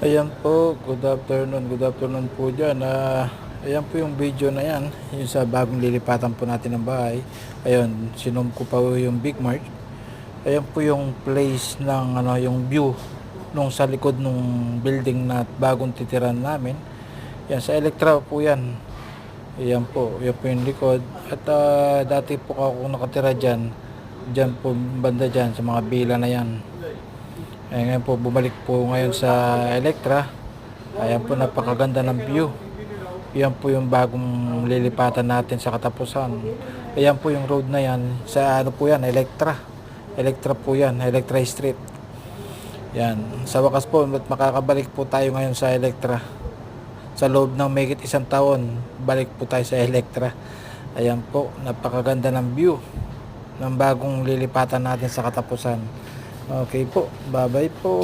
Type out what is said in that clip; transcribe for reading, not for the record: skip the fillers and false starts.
Ayan po, good afternoon po dyan. Ayan po yung video na yan, yung sa bagong lilipatan po natin ng bahay. Ayun, sinom ko pa po yung Big Mart. Ayan po yung place ng yung view nung sa likod nung building na bagong titiran namin. Yan, sa Electra po yan. Ayan po yung likod. At dati po ako nakatira dyan. Dyan po, banda dyan, sa mga bila na yan. Ngayon po, bumalik po ngayon sa Electra. Ayan po, napakaganda ng view. Yan po yung bagong lilipatan natin sa katapusan. Ayan po yung road na yan. Sa ano po yan, Electra. Electra po yan, Electra Street. Yan. Sa wakas po, makakabalik po tayo ngayon sa Electra. Sa loob ng mahigit isang taon, balik po tayo sa Electra. Ayan po, napakaganda ng view ng bagong lilipatan natin sa katapusan. Okay po, bye bye po.